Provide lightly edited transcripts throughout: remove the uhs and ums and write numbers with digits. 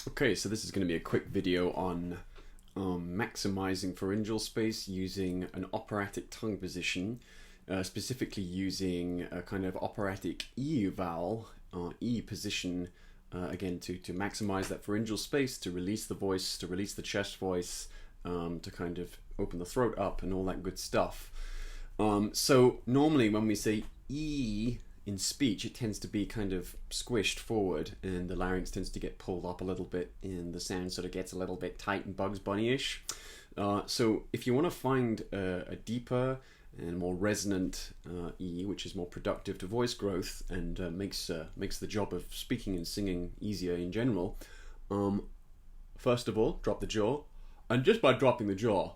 Okay, so this is going to be a quick video on maximizing pharyngeal space using an operatic tongue position, specifically using a kind of operatic E vowel, E position, again to maximize that pharyngeal space, to release the voice, to release the chest voice, to kind of open the throat up and all that good stuff. So normally when we say E in speech, it tends to be kind of squished forward and the larynx tends to get pulled up a little bit and the sound sort of gets a little bit tight and Bugs Bunny-ish. So if you want to find a deeper and more resonant E, which is more productive to voice growth and makes the job of speaking and singing easier in general, first of all, drop the jaw. And just by dropping the jaw,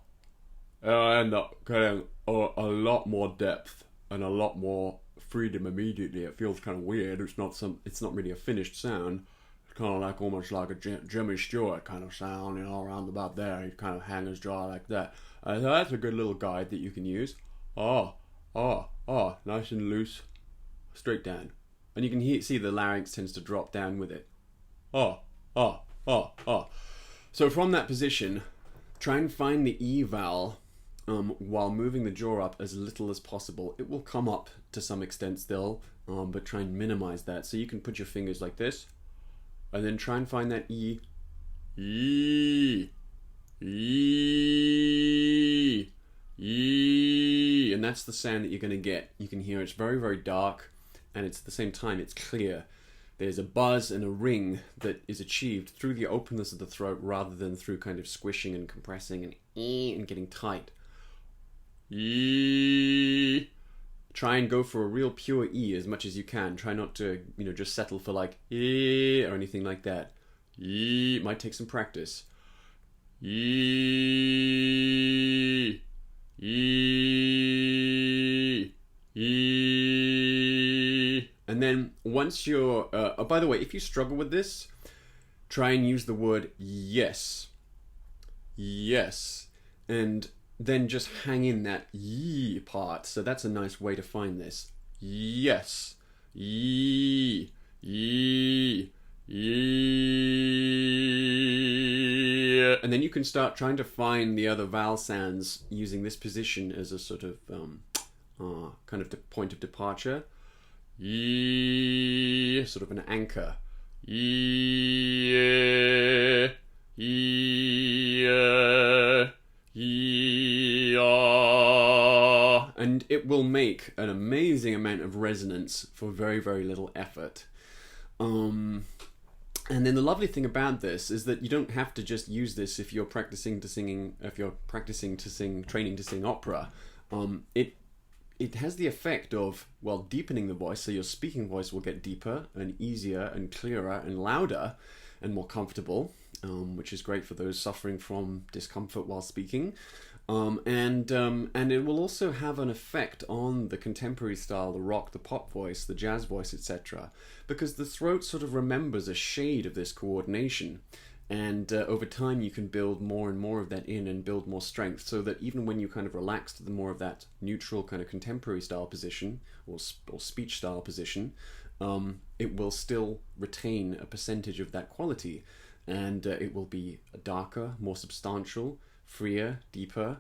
I end up getting a lot more depth and a lot more freedom immediately. It feels kind of weird. It's not really a finished sound. It's kind of like almost like a Jimmy Stewart kind of sound, you know, around about there. He kind of hang his jaw like that. So that's a good little guide that you can use. Nice and loose, straight down, and you can see the larynx tends to drop down with it. So from that position, try and find the E vowel while moving the jaw up as little as possible. It will come up to some extent still, but try and minimize that. So you can put your fingers like this, and then try and find that E. And that's the sound that you're going to get. You can hear it's very, very dark, and it's at the same time it's clear. There's a buzz and a ring that is achieved through the openness of the throat rather than through kind of squishing and compressing and getting tight. Try and go for a real pure E as much as you can. Try not to, just settle for like E or anything like that. It might take some practice. And then once you're, by the way, if you struggle with this, try and use the word yes. Yes. And then just hang in that ye part. So that's a nice way to find this. Yes. Ye. And then you can start trying to find the other vowel sounds using this position as a sort of kind of the point of departure. Sort of an anchor. And it will make an amazing amount of resonance for very, very little effort. And then the lovely thing about this is that you don't have to just use this if you're training to sing opera. It has the effect of, well, deepening the voice, so your speaking voice will get deeper and easier and clearer and louder and more comfortable, which is great for those suffering from discomfort while speaking. And it will also have an effect on the contemporary style, the rock, the pop voice, the jazz voice, etc. Because the throat sort of remembers a shade of this coordination. And over time you can build more and more of that in and build more strength, so that even when you kind of relax to the more of that neutral kind of contemporary style position or speech style position, it will still retain a percentage of that quality, and it will be darker, more substantial, freer, deeper,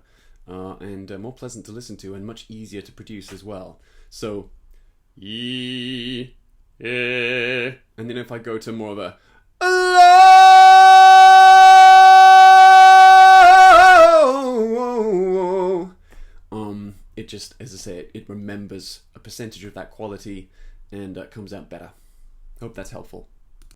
and more pleasant to listen to and much easier to produce as well. So, and then if I go to more of a it just, as I say, it remembers a percentage of that quality and comes out better. Hope that's helpful.